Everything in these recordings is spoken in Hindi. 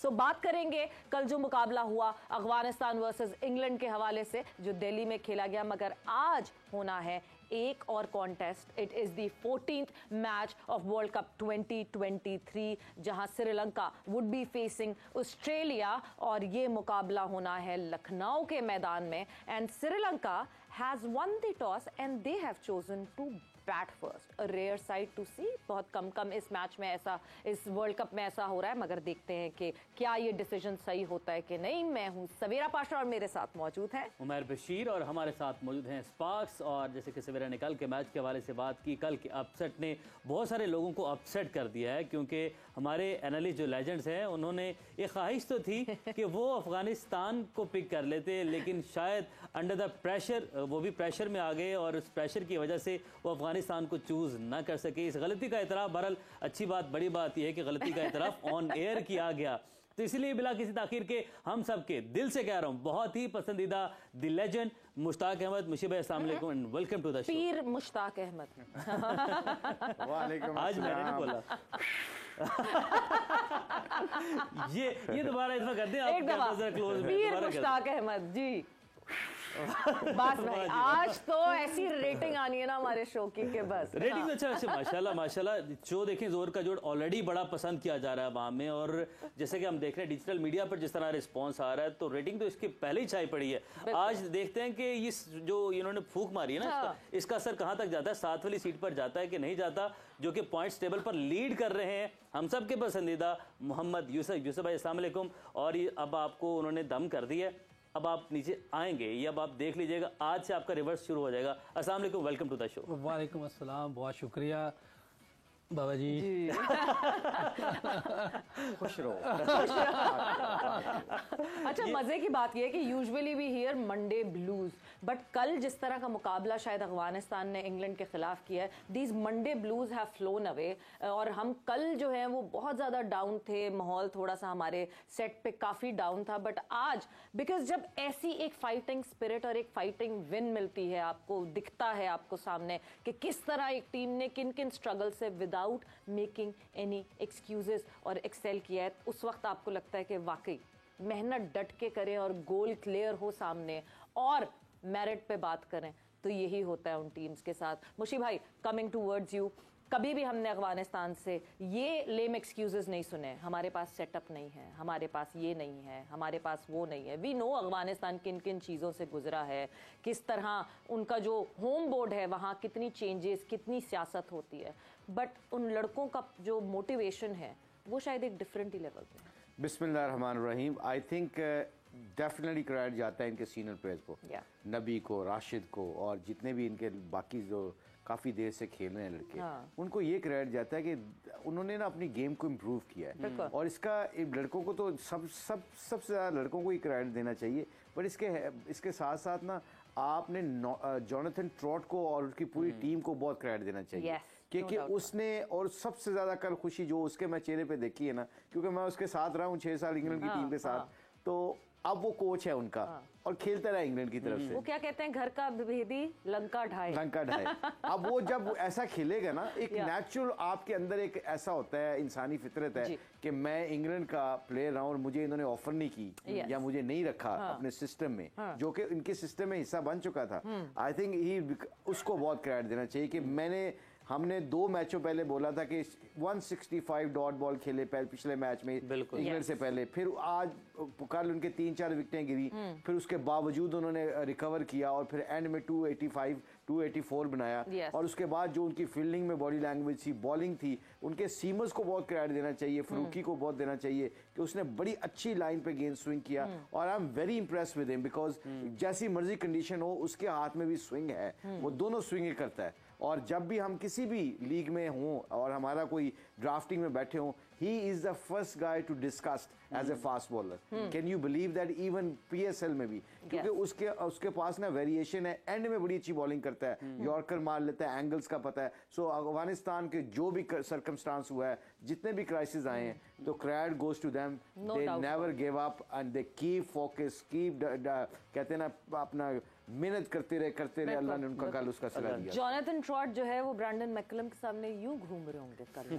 सो बात करेंगे कल जो मुकाबला हुआ अफगानिस्तान वर्सेस इंग्लैंड के हवाले से जो दिल्ली में खेला गया, मगर आज होना है एक और contest. It is the 14th match of world cup 2023 जहां Sri Lanka would be facing Australia और ये मुकाबला होना है लखनऊ के मैदान में। And Sri Lanka has won the toss and they have chosen to bat first, a rare sight to see. बहुत कम इस मैच में ऐसा, इस वर्ल्ड कप में ऐसा हो रहा है, मगर देखते हैं कि क्या ये डिसीजन सही होता है कि नहीं। मैं हूं सवेरा पाशा और मेरे साथ मौजूद हैं उमर बशीर और हमारे साथ मौजूद हैं स्पार्क्स। और जैसे कि सवेरा ने कल के मैच के हवाले से बात की, कल के अपसेट ने बहुत सारे लोगों को अपसेट कर दिया है, क्योंकि हमारे एनालिस्ट जो लेजेंड्स हैं उन्होंने ये ख्वाहिश तो थी कि वो अफगानिस्तान को पिक कर लेते, लेकिन शायद अंडर द प्रेशर वो भी प्रेशर में आ गए और उस प्रेशर की वजह से वो अफगानिस्तान को चूज ना कर सके। इस गलती का इतराफ, बहरहाल अच्छी बात, बड़ी बात यह है कि गलती का इतराफ ऑन एयर किया गया। तो इसलिए बिला किसी ताखीर के हम सब के दिल से कह रहा हूं, बहुत ही पसंदीदा द लेजेंड मुश्ताक अहमद। मुशी भाई अस्सलाम वालेकुम and welcome to the show. Pir Mushtaq Ahmad. वालेकुम आज मैंने नहीं बोला। ये दोबारा इसमें कर दें आप, क्लोज में पीर मुश्ताक अहमद जी। बस भाई आज तो ऐसी रेटिंग आनी है ना हमारे शो की के बस रेटिंग तो अच्छा माशाल्लाह माशाल्लाह। जो देखें जोर का जोड़ ऑलरेडी बड़ा पसंद किया जा रहा है वहां में, और जैसे कि हम देख रहे हैं डिजिटल मीडिया पर जिस तरह रिस्पांस आ रहा है, तो रेटिंग तो इसके पहले ही छाई पड़ी है। आज देखते हैं कि इस जो इन्होंने फूंक मारी है ना, इसका असर कहां तक जाता है, 7 वाली सीट पर जाता है कि नहीं जाता, जो कि पॉइंट्स टेबल पर लीड कर रहे हैं हम सब के पसंदीदा मोहम्मद यूसुफ भाई अस्सलाम वालेकुम। और ये अब आपको उन्होंने दम कर दिया है, अब आप नीचे आएंगे, ये अब आप देख लीजिएगा, आज से आपका रिवर्स शुरू हो जाएगा। अस्सलाम वालेकुम, वेलकम टू द शो। वालेकुम अस्सलाम, बहुत शुक्रिया बाबा जी। खुश रहो। अच्छा, मजे की बात यह है कि usually we hear Monday blues, but कल जिस तरह का मुकाबला शायद अफगानिस्तान ने इंग्लैंड के खिलाफ किया है, these Monday blues have phloem away. और हम कल जो है वो बहुत ज्यादा डाउन थे, माहौल थोड़ा सा हमारे सेट पे काफी डाउन था, बट आज बिकॉज जब ऐसी एक फाइटिंग स्पिरिट और एक फाइटिंग विन मिलती है, आपको दिखता है आपको सामने कि किस तरह एक टीम ने किन किन स्ट्रगल से विदाउट मेकिंग एनी एक्सक्यूजेस और एक्सेल किया है, उस वक्त आपको लगता है कि वाकई मेहनत डट के करें और गोल क्लियर हो सामने और मेरिट पे बात करें, तो यही होता है उन टीम्स के साथ। मुशी भाई, कमिंग टूवर्ड्स यू, कभी भी हमने अफगानिस्तान से ये लेम एक्सक्यूजेस नहीं सुने, हमारे पास सेटअप नहीं है, हमारे पास ये नहीं है, हमारे पास वो नहीं है। वी नो अफगानिस्तान किन किन चीज़ों से गुजरा है, किस तरह उनका जो होम बोर्ड है वहाँ कितनी चेंजेस, कितनी सियासत होती है, बट उन लड़कों का जो मोटिवेशन है वो शायद एक डिफरेंट ही लेवल पे है। बिस्मिल्लाहिर्रहमानिर्रहीम। आई थिंक डेफिनेटली क्रेडिट जाता है इनके सीनियर प्लेयर्स को, नबी को, राशिद को, और जितने भी इनके बाकी जो काफ़ी देर से खेल रहे हैं लड़के, उनको ये क्रेडिट जाता है कि उन्होंने ना अपनी गेम को इम्प्रूव किया है। और इसका लड़कों को तो सबसे ज़्यादा लड़कों को ही क्रेडिट देना चाहिए, पर इसके साथ साथ ना आपने जोनाथन ट्रॉट को और उसकी पूरी टीम को बहुत क्रेडिट देना चाहिए, क्योंकि उसने, और सबसे ज़्यादा कल खुशी जो उसके मैं चेहरे पे देखी है ना, क्योंकि मैं उसके साथ रहा हूँ 6 साल इंग्लैंड की टीम के साथ, तो अब वो कोच है उनका और खेलता रहा इंग्लैंड की तरफ से। वो क्या कहते हैं, घर का भेदी लंका ढाए। अब वो जब ऐसा खेलेगा ना, एक नेचुरल आपके अंदर एक ऐसा होता है, इंसानी फितरत है कि मैं इंग्लैंड का प्लेयर रहा हूं और मुझे इन्होंने ऑफर नहीं की या मुझे नहीं रखा अपने सिस्टम में, जो कि इनके सिस्टम में हिस्सा बन चुका था। आई थिंक उसको बहुत क्रेडिट देना चाहिए कि हमने 2 मैचों पहले बोला था कि 165 डॉट बॉल खेले पिछले मैच में इंग्लैंड से पहले, फिर आज कल उनके 3-4 विकेटें गिरी, फिर उसके बावजूद उन्होंने रिकवर किया और फिर एंड में 284 बनाया। और उसके बाद जो उनकी फील्डिंग में बॉडी लैंग्वेज थी, बॉलिंग थी, उनके सीमर्स को बहुत क्रेडिट देना चाहिए, फरूकी को बहुत देना चाहिए कि उसने बड़ी अच्छी लाइन पे गेंद स्विंग किया। और I am very impressed with him, because जैसी मर्जी कंडीशन हो उसके हाथ में भी स्विंग है, वो दोनों स्विंग करता है। और जब भी हम किसी भी लीग में हों और हमारा कोई ड्राफ्टिंग में बैठे हों, he is the first guy to discuss as a fast bowler. Can you believe that even PSL में भी, क्योंकि उसके पास ना वेरिएशन है, एंड में बड़ी अच्छी बॉलिंग करता है, यॉर्कर मार लेता है, एंगल्स का पता है। सो अफगानिस्तान के जो भी सर्कमस्टांस हुआ है, जितने भी क्राइसिस आए हैं, तो credit goes to them, they never give up and they keep focus, कहते हैं ना, अपना मेहनत करते रहे, अल्लाह ने उनका कल उसका सिला दिया। जोनाथन ट्रॉट जो है वो ब्रैंडन मैकलम के सामने यूं घूम रहे होंगे कल।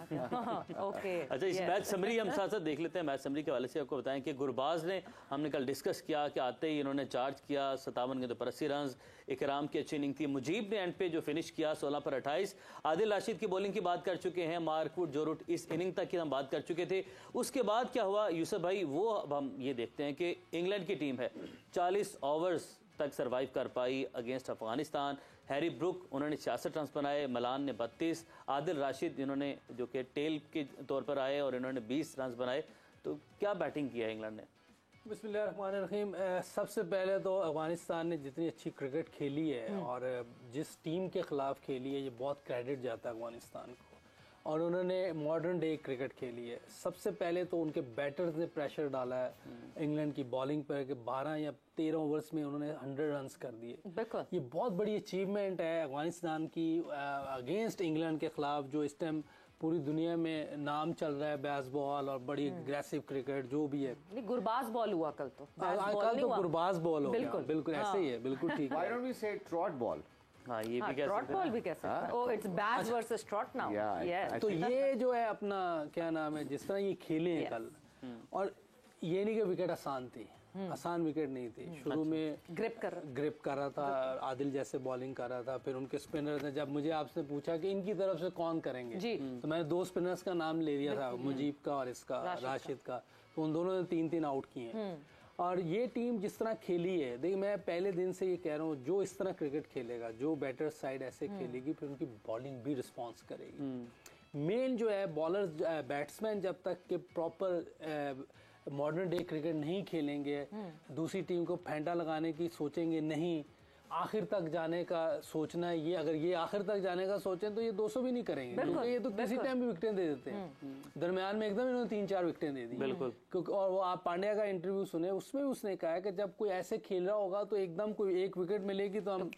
ओके, अच्छा, इस मैच समरी हम साथ साथ देख लेते हैं। मैच समरी के हवाले से आपको बताएं कि गुरबाज ने, हमने कल डिस्कस किया कि आते ही इन्होंने चार्ज किया 57 गेंदों पर 80 रन, इकराम की अच्छी इनिंग थी, मुजीब ने एंड पे जो फिनिश किया 16 पर 28, आदिल राशिद की बॉलिंग की बात कर चुके हैं, मार्क वुड, जो रूट इस इनिंग तक की हम बात कर चुके थे। उसके बाद क्या हुआ यूसुफ भाई, वो अब हम ये देखते हैं कि इंग्लैंड की टीम है 40 ओवर्स तक सर्वाइव कर पाई अगेंस्ट अफगानिस्तान। हैरी ब्रुक उन्होंने 66 रन बनाए, मलान ने 32, आदिल राशिद इन्होंने जो कि टेल के तौर पर आए और इन्होंने 20 रन बनाए। तो क्या बैटिंग किया इंग्लैंड ने? बिस्मिल्लाहिर्रहमानिर्रहीम। सबसे पहले तो अफगानिस्तान ने जितनी अच्छी क्रिकेट खेली है और जिस टीम के ख़िलाफ़ खेली है, ये बहुत क्रेडिट जाता है अफगानिस्तान को। और उन्होंने मॉडर्न डे क्रिकेट खेली है। सबसे पहले तो उनके बैटर्स ने प्रेशर डाला है इंग्लैंड की बॉलिंग पर कि 12 या 13 ओवर्स में उन्होंने 100 रन्स कर दिए। ये बहुत बड़ी अचीवमेंट है अफगानिस्तान की अगेंस्ट इंग्लैंड के ख़िलाफ़, जो इस टाइम पूरी दुनिया में नाम चल रहा है बेसबॉल और बड़ी अग्रेसिव क्रिकेट जो भी है। गुरबाज बॉल हुआ कल तो, कल तो गुरबाज बॉल हो गया। बिल्कुल ऐसे ही है, बिल्कुल ठीक है। Why don't we say trot ball? हाँ, ये भी ट्रॉट बॉल भी कह सकते हैं। Oh, it's Baz versus Trott now. Yes. तो ये जो है अपना क्या नाम है, जिस तरह ये खेले हैं कल, और ये नहीं कि विकेट आसान थी, आसान विकेट नहीं थी। शुरू में ग्रिप कर रहा था, आदिल जैसे बॉलिंग कर रहा था। फिर उनके स्पिनर ने, जब मुझे आपसे पूछा कि इनकी तरफ से कौन करेंगे, तो मैंने 2 स्पिनर्स का नाम ले लिया था, मुजीब का और इसका राशिद का। तो उन दोनों ने 3-3 आउट किए हैं। और ये टीम जिस तरह खेली है, देखिए मैं पहले दिन से ये कह रहा हूँ, जो इस तरह क्रिकेट खेलेगा, जो बैटर साइड ऐसे खेलेगी, फिर उनकी बॉलिंग भी रिस्पॉन्स करेगी। मेन जो है बॉलर्स, बैट्समैन जब तक के प्रॉपर मॉडर्न डे क्रिकेट नहीं खेलेंगे, दूसरी टीम को फेंटा लगाने की सोचेंगे नहीं, आखिर तक जाने का सोचना है। ये अगर ये आखिर तक जाने का सोचें तो ये 200 भी नहीं करेंगे, क्योंकि ये तो किसी टाइम भी विकेटें दे देते हैं। दरमियान में एकदम इन्होंने 3-4 विकेटें दे दी। बिल्कुल। क्योंकि और वो आप पांड्या का इंटरव्यू सुने, उसमें भी उसने कहा है कि जब कोई ऐसे खेल रहा होगा तो एकदम कोई एक विकेट मिलेगी तो हम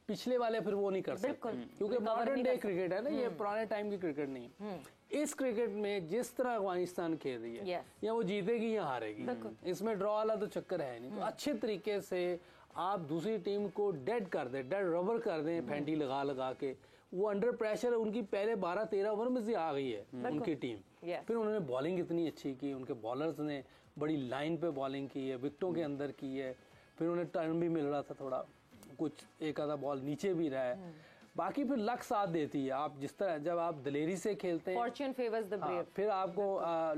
पिछले वाले फिर वो नहीं कर सकते, क्योंकि मॉडर्न डे क्रिकेट है ना, ये पुराने टाइम की क्रिकेट नहीं। इस क्रिकेट में जिस तरह अफगानिस्तान खेल रही है, या वो जीतेगी या हारेगी, इसमें ड्रॉ वाला तो चक्कर है नहीं। तो अच्छे तरीके से आप दूसरी टीम को डेड कर दें, डेड रबर कर दें, फेंटी लगा के। वो अंडर प्रेशर उनकी पहले 12-13 ओवर में से आ गई है उनकी टीम। फिर उन्होंने बॉलिंग इतनी अच्छी की, उनके बॉलर्स ने बड़ी लाइन पे बॉलिंग की है, विकेटों के अंदर की है। फिर उन्हें टर्न भी मिल रहा था, थोड़ा कुछ एक आधा बॉल नीचे भी रहा है। बाकी फिर लक साथ देती है। आप जिस तरह जब आप दिलेरी से खेलते हैं, फॉर्च्यून फेवर्स द ब्रेव, फिर आपको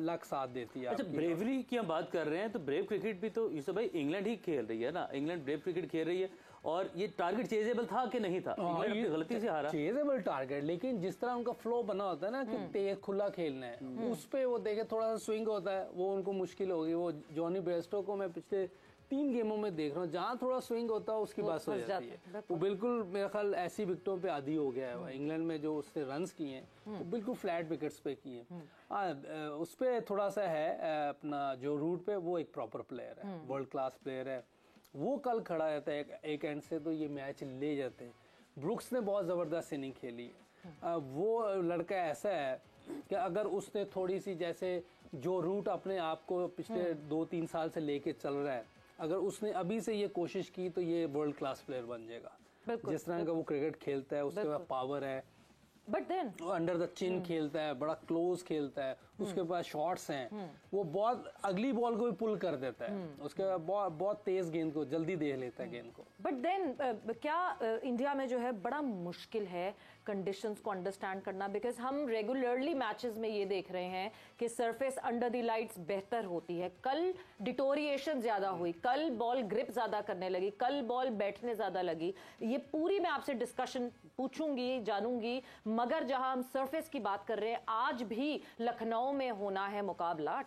लक साथ देती है। अच्छा, ब्रेवरी की हम बात कर रहे हैं तो ब्रेव क्रिकेट भी तो यूसुफ भाई इंग्लैंड ही खेल रही है ना, इंग्लैंड ब्रेव क्रिकेट खेल रही है। और ये टारगेट चेजेबल था कि नहीं था? इंग्लैंड अपनी गलती से हारा। चेजेबल टारगेट, लेकिन जिस तरह उनका फ्लो बना होता है ना कि तेज खुला खेलना है, उस पे वो देखे थोड़ा सा स्विंग होता है, वो उनको मुश्किल होगी। वो जॉनी बेयरस्टो को मैं पिछले 3 गेमों में देख रहा हूँ, जहाँ थोड़ा स्विंग होता है उसकी बात हो जाती है। वो बिल्कुल मेरा ख्याल ऐसी विकेटों पे आदी हो गया है। इंग्लैंड में जो उसने रन्स किए हैं वो बिल्कुल फ्लैट विकेट्स पे किए हैं। उस पे थोड़ा सा है अपना जो रूट पे, वो एक प्रॉपर प्लेयर है, वर्ल्ड क्लास प्लेयर है। वो कल खड़ा रहता है एक एंड से तो ये मैच ले जाते हैं। ब्रुक्स ने बहुत ज़बरदस्त इनिंग खेली है। वो लड़का ऐसा है कि अगर उसने थोड़ी सी, जैसे जो रूट अपने आप को पिछले 2-3 साल से लेके चल रहा है, अगर उसने अभी से ये कोशिश की तो ये वर्ल्ड क्लास प्लेयर बन जाएगा। जिस तरह का वो क्रिकेट खेलता है, उसके पास पावर है, but then under the chin खेलता है, बड़ा क्लोज खेलता है, उसके पास शॉट्स हैं, वो बहुत अगली बॉल को भी पुल कर देता है, उसके बाद बहुत तेज गेंद को जल्दी देख लेता है गेंद को। बट देन क्या इंडिया में जो है बड़ा मुश्किल है कंडीशंस को अंडरस्टैंड करना, बिकॉज हम रेगुलरली मैचेस में ये देख रहे हैं कि सरफेस अंडर द लाइट्स बेहतर होती है। कल डिटोरिएशन ज्यादा हुई, कल बॉल ग्रिप ज्यादा करने लगी, कल बॉल बैठने ज्यादा लगी। ये पूरी मैं आपसे डिस्कशन पूछूंगी, जानूंगी, मगर जहां हम सरफेस की बात कर रहे हैं, आज भी लखनऊ में होना है मुकाबला